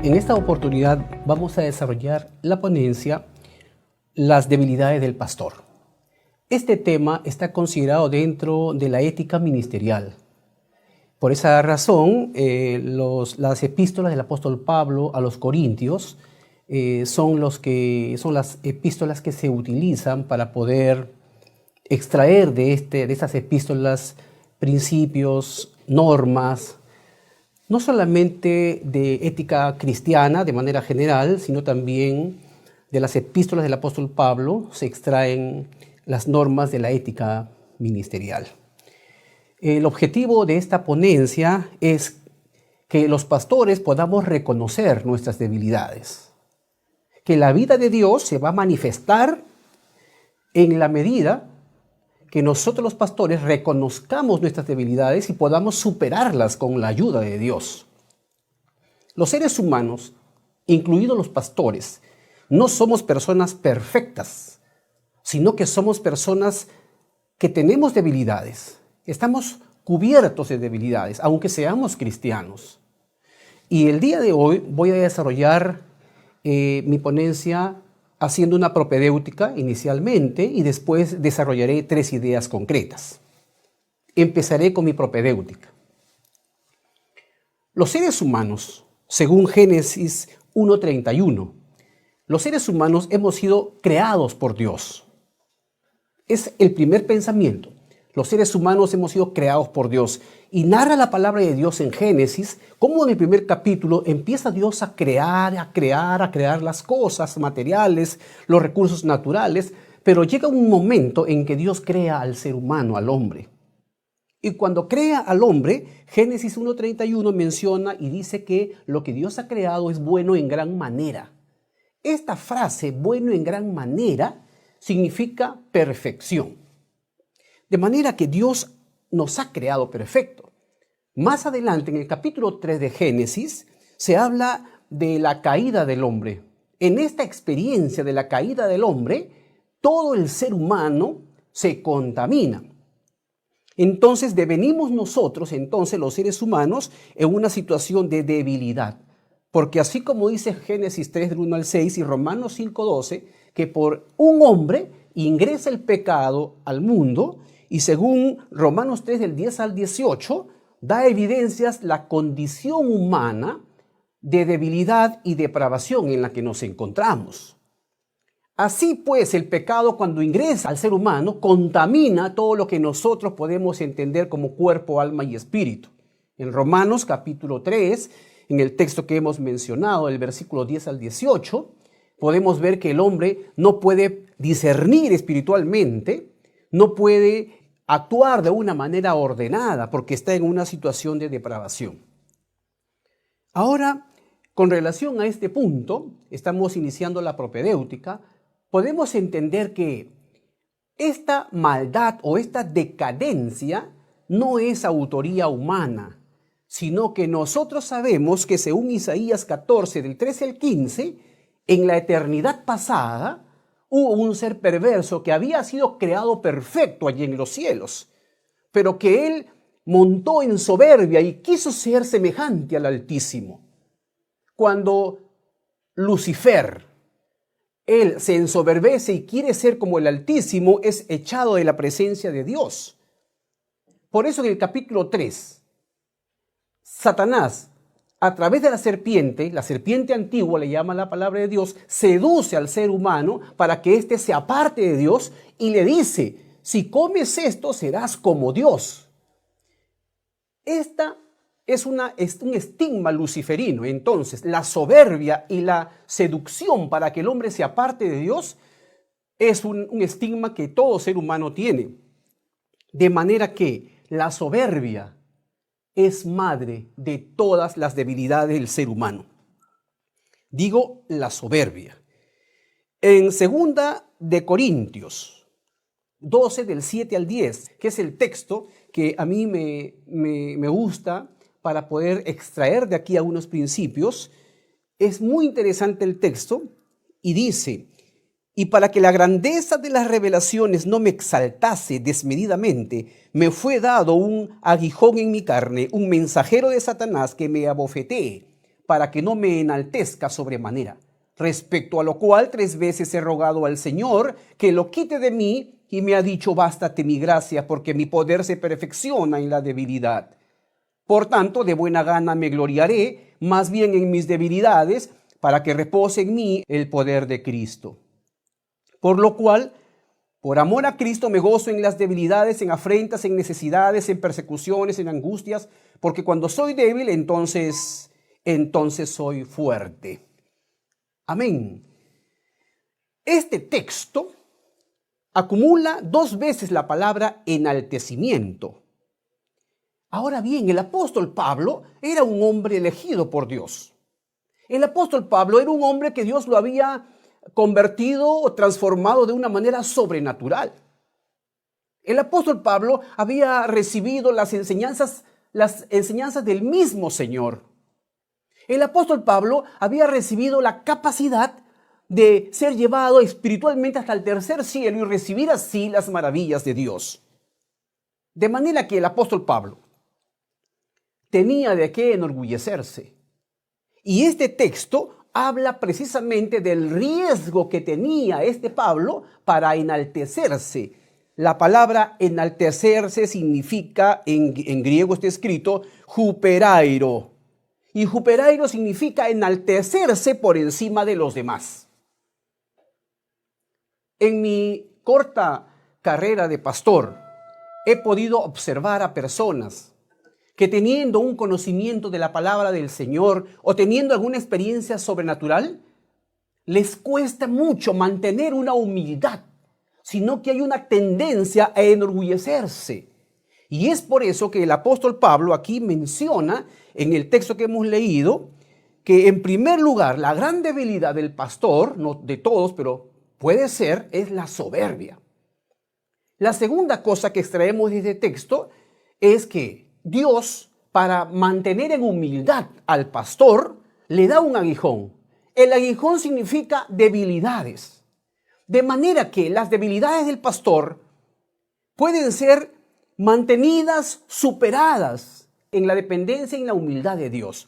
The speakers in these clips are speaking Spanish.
En esta oportunidad vamos a desarrollar la ponencia Las debilidades del pastor. Este tema está considerado dentro de la ética ministerial. Por esa razón, las epístolas del apóstol Pablo a los Corintios son las epístolas que se utilizan para poder extraer de estas epístolas principios, normas, no solamente de ética cristiana de manera general, sino también de las epístolas del apóstol Pablo se extraen las normas de la ética ministerial. El objetivo de esta ponencia es que los pastores podamos reconocer nuestras debilidades, que la vida de Dios se va a manifestar en la medida que nosotros los pastores reconozcamos nuestras debilidades y podamos superarlas con la ayuda de Dios. Los seres humanos, incluidos los pastores, no somos personas perfectas, sino que somos personas que tenemos debilidades. Estamos cubiertos de debilidades, aunque seamos cristianos. Y el día de hoy voy a desarrollar mi ponencia haciendo una propedéutica inicialmente y después desarrollaré 3 ideas concretas. Empezaré con mi propedéutica. Los seres humanos, según Génesis 1:31, los seres humanos hemos sido creados por Dios. Es el primer pensamiento. Los seres humanos hemos sido creados por Dios. Y narra la palabra de Dios en Génesis, cómo en el primer capítulo empieza Dios a crear las cosas materiales, los recursos naturales, pero llega un momento en que Dios crea al ser humano, al hombre. Y cuando crea al hombre, Génesis 1:31 menciona y dice que lo que Dios ha creado es bueno en gran manera. Esta frase, bueno en gran manera, significa perfección. De manera que Dios nos ha creado perfecto. Más adelante, en el capítulo 3 de Génesis, se habla de la caída del hombre. En esta experiencia de la caída del hombre, todo el ser humano se contamina. Entonces, devenimos nosotros, los seres humanos, en una situación de debilidad. Porque así como dice Génesis 3, del 1 al 6 y Romanos 5:12, que por un hombre ingresa el pecado al mundo, y según Romanos 3, del 10 al 18, da evidencias la condición humana de debilidad y depravación en la que nos encontramos. Así pues, el pecado cuando ingresa al ser humano contamina todo lo que nosotros podemos entender como cuerpo, alma y espíritu. En Romanos capítulo 3, en el texto que hemos mencionado, el versículo 10 al 18, podemos ver que el hombre no puede discernir espiritualmente, no puede actuar de una manera ordenada porque está en una situación de depravación. Ahora, con relación a este punto, estamos iniciando la propedéutica, podemos entender que esta maldad o esta decadencia no es autoría humana, sino que nosotros sabemos que según Isaías 14, del 13 al 15, en la eternidad pasada, hubo un ser perverso que había sido creado perfecto allí en los cielos, pero que él montó en soberbia y quiso ser semejante al Altísimo. Cuando Lucifer, él se ensoberbece y quiere ser como el Altísimo, es echado de la presencia de Dios. Por eso en el capítulo 3, Satanás, a través de la serpiente antigua, le llama la palabra de Dios, seduce al ser humano para que éste se aparte de Dios y le dice, si comes esto serás como Dios. Esta es un estigma luciferino. Entonces, la soberbia y la seducción para que el hombre se aparte de Dios es un estigma que todo ser humano tiene. De manera que la soberbia es madre de todas las debilidades del ser humano. Digo la soberbia. En 2 de Corintios 12, del 7 al 10, que es el texto que a mí me gusta para poder extraer de aquí algunos principios, es muy interesante el texto y dice: y para que la grandeza de las revelaciones no me exaltase desmedidamente, me fue dado un aguijón en mi carne, un mensajero de Satanás que me abofetee, para que no me enaltezca sobremanera. Respecto a lo cual 3 veces he rogado al Señor que lo quite de mí, y me ha dicho: bástate mi gracia, porque mi poder se perfecciona en la debilidad. Por tanto, de buena gana me gloriaré, más bien en mis debilidades, para que repose en mí el poder de Cristo. Por lo cual, por amor a Cristo, me gozo en las debilidades, en afrentas, en necesidades, en persecuciones, en angustias, porque cuando soy débil, entonces soy fuerte. Amén. Este texto acumula 2 veces la palabra enaltecimiento. Ahora bien, el apóstol Pablo era un hombre elegido por Dios. El apóstol Pablo era un hombre que Dios lo había convertido o transformado de una manera sobrenatural. El apóstol Pablo había recibido las enseñanzas del mismo Señor. El apóstol Pablo había recibido la capacidad de ser llevado espiritualmente hasta el 3er cielo y recibir así las maravillas de Dios. De manera que el apóstol Pablo tenía de qué enorgullecerse. Y este texto habla precisamente del riesgo que tenía este Pablo para enaltecerse. La palabra enaltecerse significa, en griego está escrito, huperairo. Y huperairo significa enaltecerse por encima de los demás. En mi corta carrera de pastor, he podido observar a personas que teniendo un conocimiento de la palabra del Señor o teniendo alguna experiencia sobrenatural, les cuesta mucho mantener una humildad, sino que hay una tendencia a enorgullecerse. Y es por eso que el apóstol Pablo aquí menciona en el texto que hemos leído que en primer lugar la gran debilidad del pastor, no de todos, pero puede ser, es la soberbia. La segunda cosa que extraemos de este texto es que Dios, para mantener en humildad al pastor, le da un aguijón. El aguijón significa debilidades. De manera que las debilidades del pastor pueden ser mantenidas, superadas en la dependencia y en la humildad de Dios.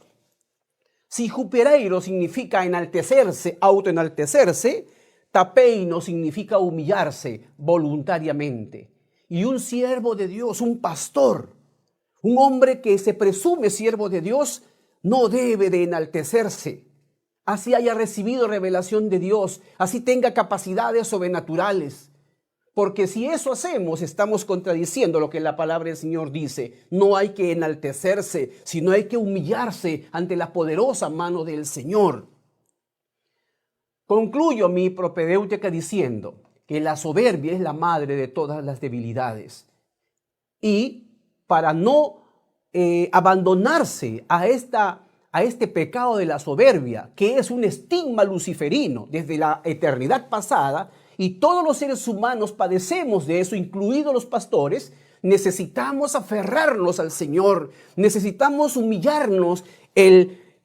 Si huperairo significa enaltecerse, autoenaltecerse, tapeino significa humillarse voluntariamente. Y un siervo de Dios, un pastor, un hombre que se presume siervo de Dios, no debe de enaltecerse. Así haya recibido revelación de Dios, así tenga capacidades sobrenaturales. Porque si eso hacemos, estamos contradiciendo lo que la palabra del Señor dice. No hay que enaltecerse, sino hay que humillarse ante la poderosa mano del Señor. Concluyo mi propedéutica diciendo que la soberbia es la madre de todas las debilidades. Y para no abandonarse a este pecado de la soberbia, que es un estigma luciferino desde la eternidad pasada, y todos los seres humanos padecemos de eso, incluidos los pastores, necesitamos aferrarnos al Señor, necesitamos humillarnos,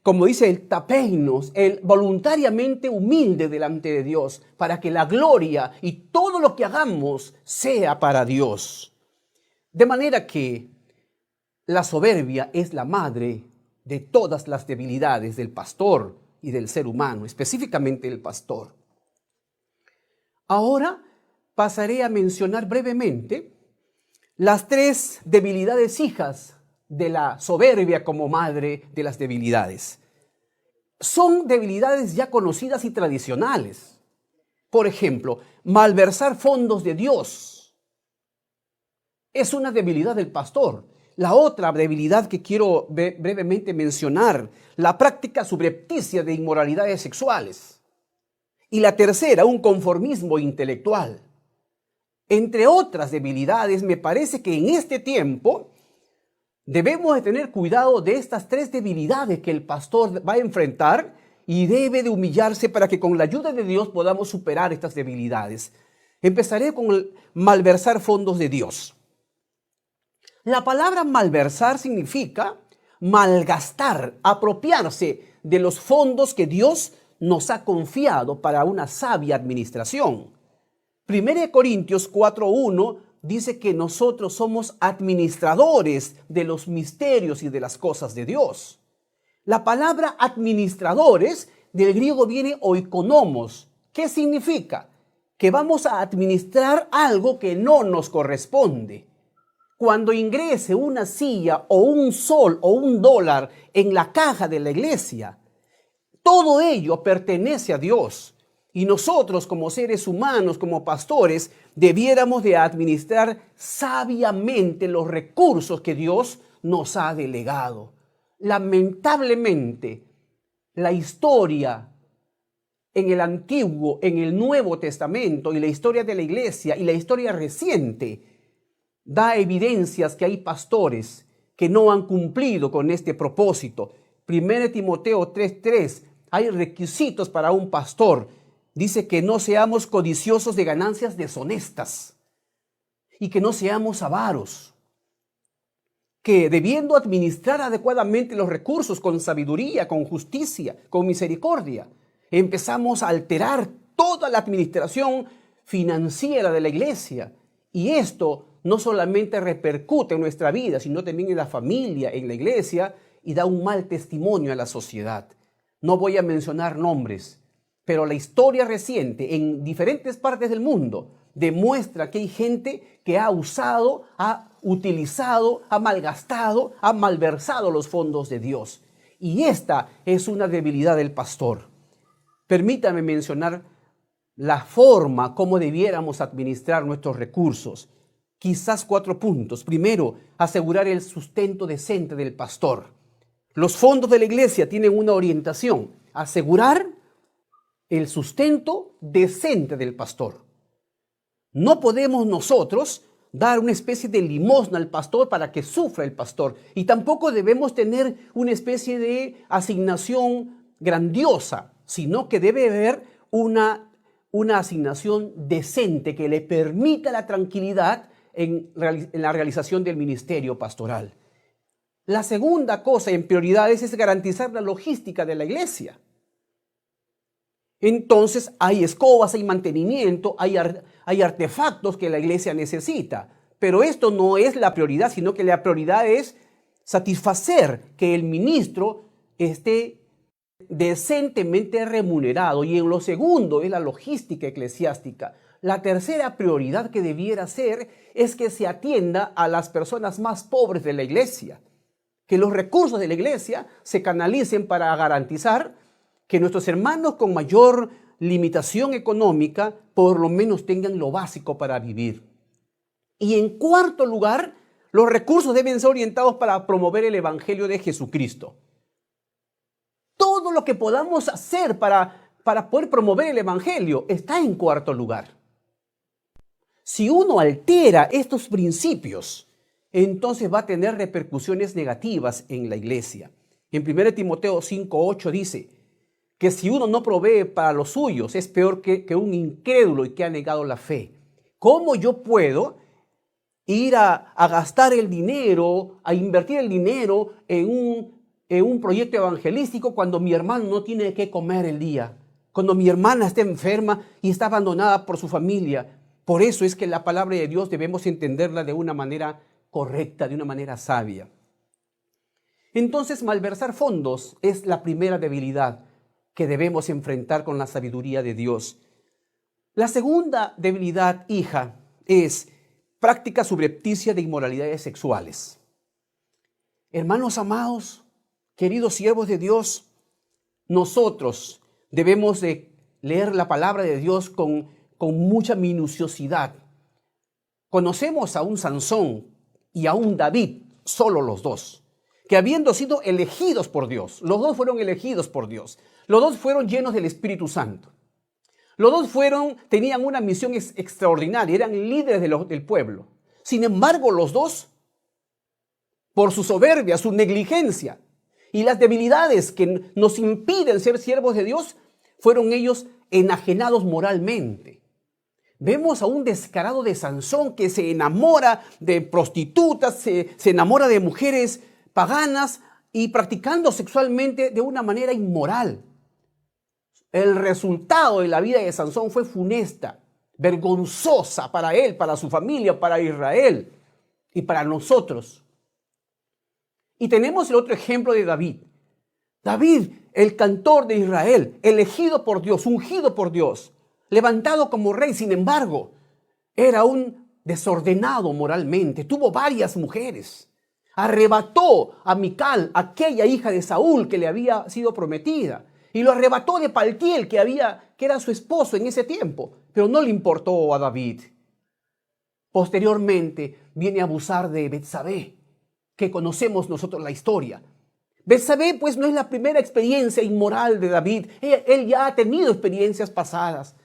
como dice el tapeinos, el voluntariamente humilde delante de Dios, para que la gloria y todo lo que hagamos sea para Dios. De manera que la soberbia es la madre de todas las debilidades del pastor y del ser humano, específicamente el pastor. Ahora pasaré a mencionar brevemente las 3 debilidades hijas de la soberbia como madre de las debilidades. Son debilidades ya conocidas y tradicionales. Por ejemplo, malversar fondos de Dios es una debilidad del pastor. La otra debilidad que quiero brevemente mencionar, la práctica subrepticia de inmoralidades sexuales. Y la tercera, un conformismo intelectual. Entre otras debilidades, me parece que en este tiempo debemos de tener cuidado de estas 3 debilidades que el pastor va a enfrentar y debe de humillarse para que con la ayuda de Dios podamos superar estas debilidades. Empezaré con el malversar fondos de Dios. La palabra malversar significa malgastar, apropiarse de los fondos que Dios nos ha confiado para una sabia administración. 1 Corintios 4:1 dice que nosotros somos administradores de los misterios y de las cosas de Dios. La palabra administradores del griego viene oikonomos. ¿Qué significa? Que vamos a administrar algo que no nos corresponde. Cuando ingrese una silla o un sol o un dólar en la caja de la iglesia, todo ello pertenece a Dios. Y nosotros como seres humanos, como pastores, debiéramos de administrar sabiamente los recursos que Dios nos ha delegado. Lamentablemente, la historia en el Antiguo, en el Nuevo Testamento y la historia de la iglesia y la historia reciente da evidencias que hay pastores que no han cumplido con este propósito. 1 Timoteo 3:3, hay requisitos para un pastor. Dice que no seamos codiciosos de ganancias deshonestas y que no seamos avaros, que debiendo administrar adecuadamente los recursos con sabiduría, con justicia, con misericordia, empezamos a alterar toda la administración financiera de la iglesia. Y esto no solamente repercute en nuestra vida, sino también en la familia, en la iglesia, y da un mal testimonio a la sociedad. No voy a mencionar nombres, pero la historia reciente en diferentes partes del mundo demuestra que hay gente que ha usado, ha utilizado, ha malgastado, ha malversado los fondos de Dios. Y esta es una debilidad del pastor. Permítame mencionar la forma como debiéramos administrar nuestros recursos. Quizás 4 puntos. Primero, asegurar el sustento decente del pastor. Los fondos de la iglesia tienen una orientación: asegurar el sustento decente del pastor. No podemos nosotros dar una especie de limosna al pastor para que sufra el pastor. Y tampoco debemos tener una especie de asignación grandiosa, sino que debe haber una asignación decente que le permita la tranquilidad en la realización del ministerio pastoral. La segunda cosa en prioridades es garantizar la logística de la iglesia. Entonces hay escobas, hay mantenimiento, hay artefactos que la iglesia necesita. Pero esto no es la prioridad, sino que la prioridad es satisfacer que el ministro esté decentemente remunerado. Y en lo segundo es la logística eclesiástica. La tercera prioridad que debiera ser es que se atienda a las personas más pobres de la iglesia. Que los recursos de la iglesia se canalicen para garantizar que nuestros hermanos con mayor limitación económica por lo menos tengan lo básico para vivir. Y en cuarto lugar, los recursos deben ser orientados para promover el evangelio de Jesucristo. Todo lo que podamos hacer para poder promover el evangelio está en cuarto lugar. Si uno altera estos principios, entonces va a tener repercusiones negativas en la iglesia. En 1 Timoteo 5:8 dice que si uno no provee para los suyos, es peor que un incrédulo y que ha negado la fe. ¿Cómo yo puedo ir a gastar el dinero, a invertir el dinero en un proyecto evangelístico cuando mi hermano no tiene qué comer el día? Cuando mi hermana está enferma y está abandonada por su familia. Por eso es que la palabra de Dios debemos entenderla de una manera correcta, de una manera sabia. Entonces, malversar fondos es la primera debilidad que debemos enfrentar con la sabiduría de Dios. La segunda debilidad, hija, es práctica subrepticia de inmoralidades sexuales. Hermanos amados, queridos siervos de Dios, nosotros debemos de leer la palabra de Dios con mucha minuciosidad. Conocemos a un Sansón y a un David, solo los dos, que habiendo sido elegidos por Dios, los dos fueron elegidos por Dios, los dos fueron llenos del Espíritu Santo, los dos tenían una misión extraordinaria, eran líderes del pueblo. Sin embargo, los dos, por su soberbia, su negligencia y las debilidades que nos impiden ser siervos de Dios, fueron ellos enajenados moralmente. Vemos a un descarado de Sansón que se enamora de prostitutas, se enamora de mujeres paganas y practicando sexualmente de una manera inmoral. El resultado de la vida de Sansón fue funesta, vergonzosa para él, para su familia, para Israel y para nosotros. Y tenemos el otro ejemplo de David. David, el cantor de Israel, elegido por Dios, ungido por Dios, levantado como rey, sin embargo, era un desordenado moralmente, tuvo varias mujeres. Arrebató a Mical, aquella hija de Saúl que le había sido prometida, y lo arrebató de Paltiel, que era su esposo en ese tiempo, pero no le importó a David. Posteriormente viene a abusar de Betsabé, que conocemos nosotros la historia. Betsabé pues no es la primera experiencia inmoral de David, él ya ha tenido experiencias pasadas.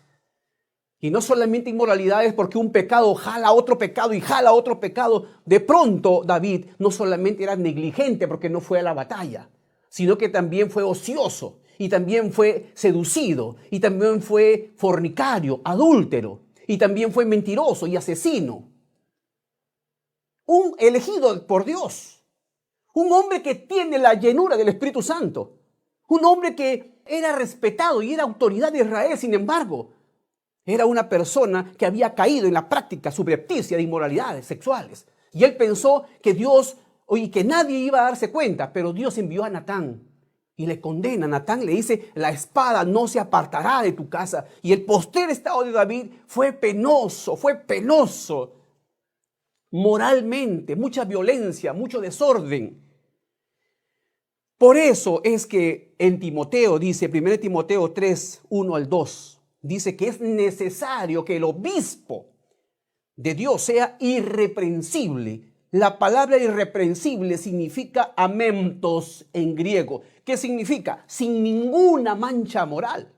Y no solamente inmoralidades, porque un pecado jala otro pecado y jala otro pecado. De pronto David no solamente era negligente porque no fue a la batalla, sino que también fue ocioso, y también fue seducido, y también fue fornicario, adúltero, y también fue mentiroso y asesino. Un elegido por Dios, un hombre que tiene la llenura del Espíritu Santo, un hombre que era respetado y era autoridad de Israel. Sin embargo, era una persona que había caído en la práctica subrepticia de inmoralidades sexuales. Y él pensó que Dios, que nadie iba a darse cuenta, pero Dios envió a Natán y le condena. Natán le dice: la espada no se apartará de tu casa. Y el postrer estado de David fue penoso moralmente, mucha violencia, mucho desorden. Por eso es que en Timoteo dice, 1 Timoteo 3, 1 al 2, dice que es necesario que el obispo de Dios sea irreprensible. La palabra irreprensible significa amentos en griego. ¿Qué significa? Sin ninguna mancha moral.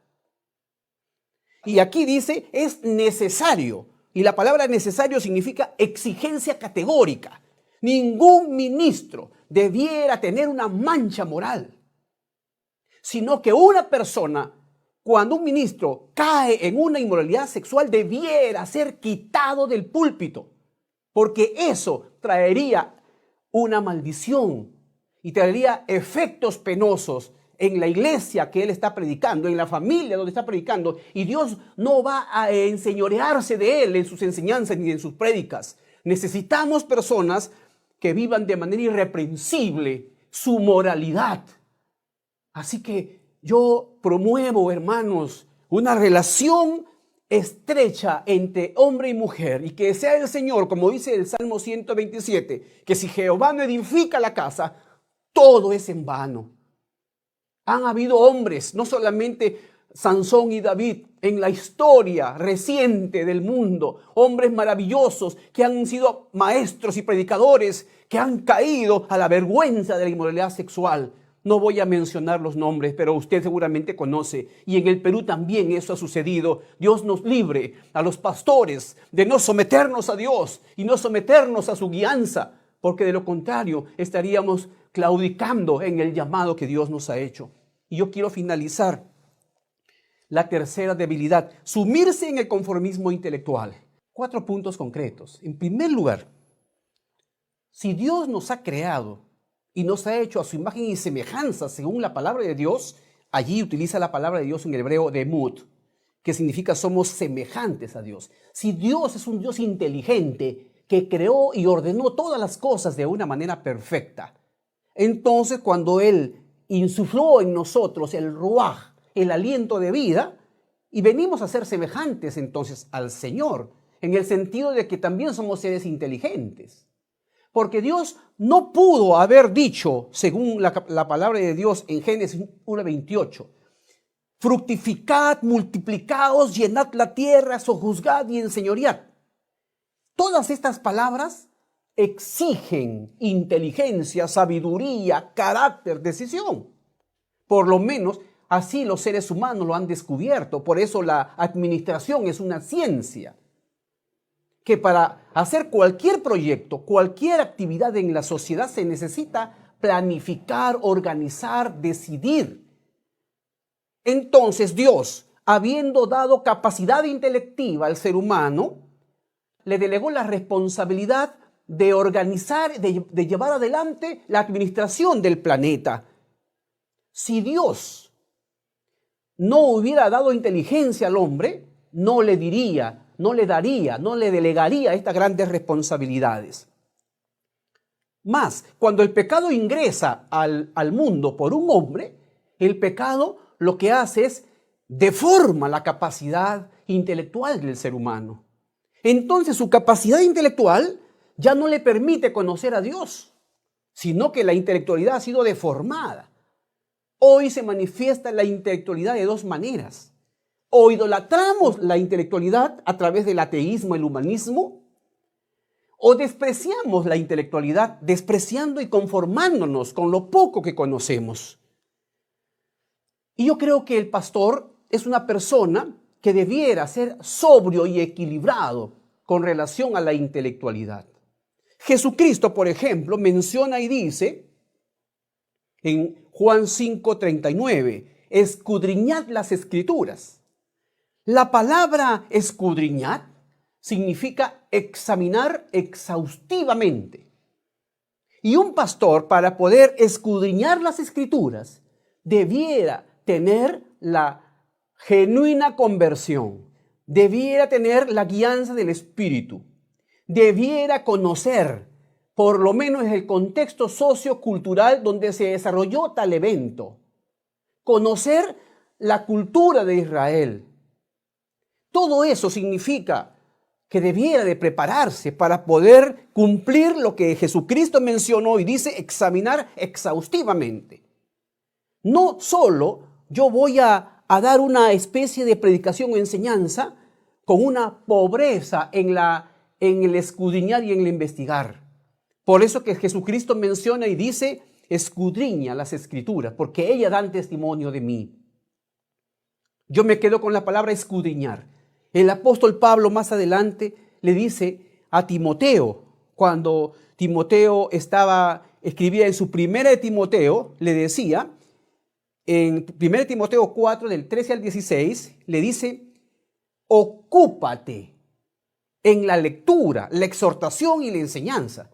Y aquí dice es necesario. Y la palabra necesario significa exigencia categórica. Ningún ministro debiera tener una mancha moral, sino que una persona, cuando un ministro cae en una inmoralidad sexual, debiera ser quitado del púlpito, porque eso traería una maldición y traería efectos penosos en la iglesia que él está predicando, en la familia donde está predicando, y Dios no va a enseñorearse de él en sus enseñanzas ni en sus prédicas. Necesitamos personas que vivan de manera irreprensible su moralidad. Así que yo promuevo, hermanos, una relación estrecha entre hombre y mujer, y que sea el Señor, como dice el Salmo 127, que si Jehová no edifica la casa, todo es en vano. Han habido hombres, no solamente Sansón y David, en la historia reciente del mundo, hombres maravillosos que han sido maestros y predicadores que han caído a la vergüenza de la inmoralidad sexual. No voy a mencionar los nombres, pero usted seguramente conoce. Y en el Perú también eso ha sucedido. Dios nos libre a los pastores de no someternos a Dios y no someternos a su guianza, porque de lo contrario estaríamos claudicando en el llamado que Dios nos ha hecho. Y yo quiero finalizar. La tercera debilidad: sumirse en el conformismo intelectual. 4 puntos concretos. En primer lugar, si Dios nos ha creado y nos ha hecho a su imagen y semejanza según la palabra de Dios, allí utiliza la palabra de Dios en el hebreo demut, que significa somos semejantes a Dios. Si Dios es un Dios inteligente que creó y ordenó todas las cosas de una manera perfecta, entonces cuando Él insufló en nosotros el ruaj, el aliento de vida, y venimos a ser semejantes entonces al Señor, en el sentido de que también somos seres inteligentes. Porque Dios no pudo haber dicho, según la palabra de Dios en Génesis 1:28, fructificad, multiplicaos, llenad la tierra, sojuzgad y enseñoread. Todas estas palabras exigen inteligencia, sabiduría, carácter, decisión. Por lo menos así los seres humanos lo han descubierto. Por eso la administración es una ciencia. Que para hacer cualquier proyecto, cualquier actividad en la sociedad se necesita planificar, organizar, decidir. Entonces Dios, habiendo dado capacidad intelectiva al ser humano, le delegó la responsabilidad de organizar, de llevar adelante la administración del planeta. Si Dios no hubiera dado inteligencia al hombre, no le delegaría estas grandes responsabilidades. Más, cuando el pecado ingresa al mundo por un hombre, El pecado lo que hace es deforma la capacidad intelectual del ser humano. Entonces su capacidad intelectual ya no le permite conocer a Dios, sino que la intelectualidad ha sido deformada. Hoy se manifiesta la intelectualidad de dos maneras. O idolatramos la intelectualidad a través del ateísmo, el humanismo, o despreciamos la intelectualidad despreciando y conformándonos con lo poco que conocemos. Y yo creo que el pastor es una persona que debiera ser sobrio y equilibrado con relación a la intelectualidad. Jesucristo, por ejemplo, menciona y dice en Juan 5:39, escudriñad las Escrituras. La palabra escudriñar significa examinar exhaustivamente. Y un pastor, para poder escudriñar las Escrituras, debiera tener la genuina conversión, debiera tener la guianza del Espíritu, debiera conocer por lo menos el contexto sociocultural donde se desarrolló tal evento, conocer la cultura de Israel. Todo eso significa que debiera de prepararse para poder cumplir lo que Jesucristo mencionó y dice examinar exhaustivamente. No solo yo voy a dar una especie de predicación o enseñanza con una pobreza en el escudriñar y en el investigar. Por eso que Jesucristo menciona y dice, escudriña las Escrituras, porque ellas dan testimonio de mí. Yo me quedo con la palabra escudriñar. El apóstol Pablo más adelante le dice a Timoteo, cuando Timoteo escribía en su primera de Timoteo, le decía, en 1 Timoteo 4, del 13 al 16, le dice, ocúpate en la lectura, la exhortación y la enseñanza.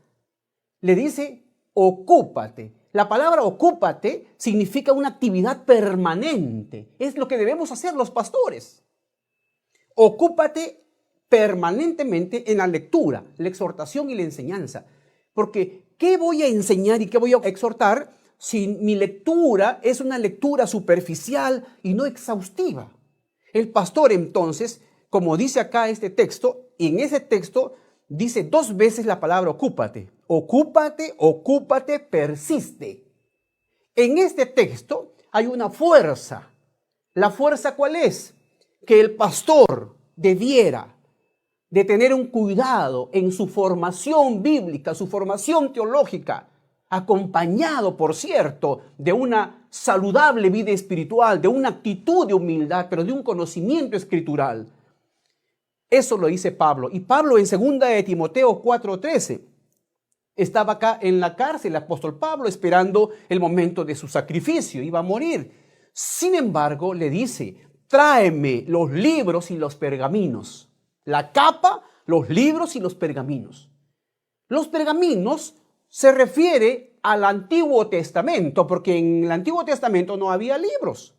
Le dice, ocúpate. La palabra ocúpate significa una actividad permanente. Es lo que debemos hacer los pastores. Ocúpate permanentemente en la lectura, la exhortación y la enseñanza. Porque, ¿qué voy a enseñar y qué voy a exhortar si mi lectura es una lectura superficial y no exhaustiva? El pastor, entonces, como dice acá este texto, y en ese texto dice 2 veces la palabra ocúpate. Ocúpate, ocúpate, persiste. En este texto hay una fuerza. ¿La fuerza cuál es? Que el pastor debiera de tener un cuidado en su formación bíblica, su formación teológica, acompañado, por cierto, de una saludable vida espiritual, de una actitud de humildad, pero de un conocimiento escritural. Eso lo dice Pablo. Y Pablo en 2 de Timoteo 4:13 estaba acá en la cárcel, el apóstol Pablo, esperando el momento de su sacrificio, iba a morir. Sin embargo, le dice, tráeme los libros y los pergaminos. La capa, los libros y los pergaminos. Los pergaminos se refiere al Antiguo Testamento, porque en el Antiguo Testamento no había libros.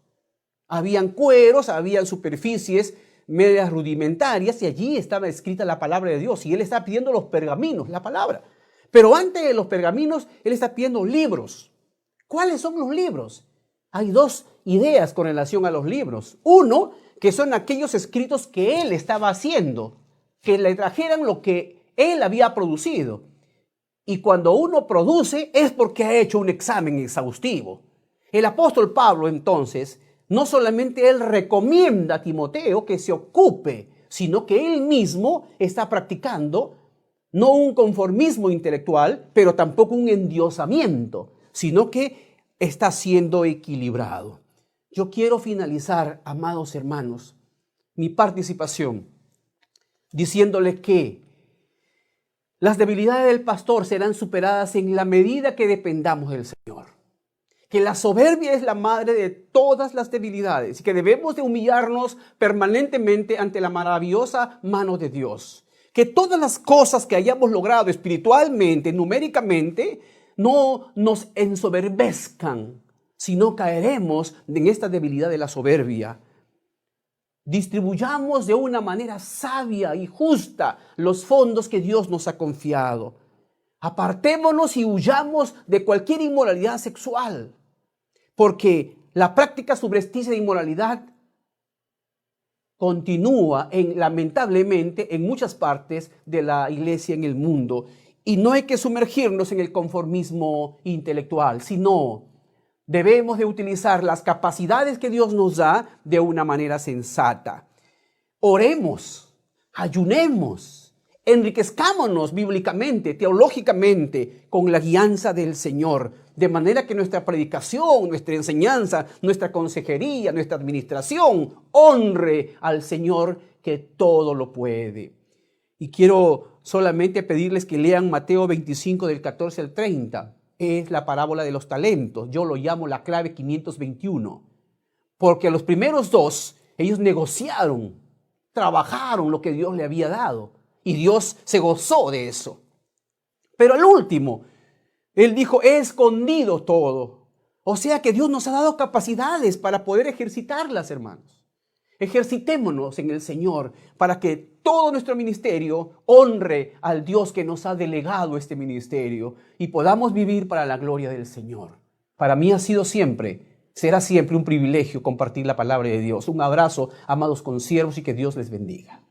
Habían cueros, habían superficies medias rudimentarias y allí estaba escrita la palabra de Dios. Y él está pidiendo los pergaminos, la palabra. Pero antes de los pergaminos, él está pidiendo libros. ¿Cuáles son los libros? Hay 2 ideas con relación a los libros. Uno, que son aquellos escritos que él estaba haciendo, que le trajeran lo que él había producido. Y cuando uno produce es porque ha hecho un examen exhaustivo. El apóstol Pablo, entonces, no solamente él recomienda a Timoteo que se ocupe, sino que él mismo está practicando no un conformismo intelectual, pero tampoco un endiosamiento, sino que está siendo equilibrado. Yo quiero finalizar, amados hermanos, mi participación diciéndoles que las debilidades del pastor serán superadas en la medida que dependamos del Señor. Que la soberbia es la madre de todas las debilidades y que debemos de humillarnos permanentemente ante la maravillosa mano de Dios. Que todas las cosas que hayamos logrado espiritualmente, numéricamente, no nos ensoberbezcan, sino caeremos en esta debilidad de la soberbia. Distribuyamos de una manera sabia y justa los fondos que Dios nos ha confiado. Apartémonos y huyamos de cualquier inmoralidad sexual, porque la práctica subrepticia de inmoralidad continúa lamentablemente en muchas partes de la iglesia en el mundo. Y no hay que sumergirnos en el conformismo intelectual, sino debemos de utilizar las capacidades que Dios nos da de una manera sensata. Oremos, ayunemos, enriquezcámonos bíblicamente, teológicamente, con la guianza del Señor, de manera que nuestra predicación, nuestra enseñanza, nuestra consejería, nuestra administración honre al Señor que todo lo puede. Y quiero solamente pedirles que lean Mateo 25 del 14 al 30. Es la parábola de los talentos. Yo lo llamo la clave 521. Porque los primeros dos, ellos negociaron, trabajaron lo que Dios le había dado. Y Dios se gozó de eso. Pero al último, Él dijo, he escondido todo. O sea que Dios nos ha dado capacidades para poder ejercitarlas, hermanos. Ejercitémonos en el Señor para que todo nuestro ministerio honre al Dios que nos ha delegado este ministerio y podamos vivir para la gloria del Señor. Para mí será siempre un privilegio compartir la palabra de Dios. Un abrazo, amados consiervos, y que Dios les bendiga.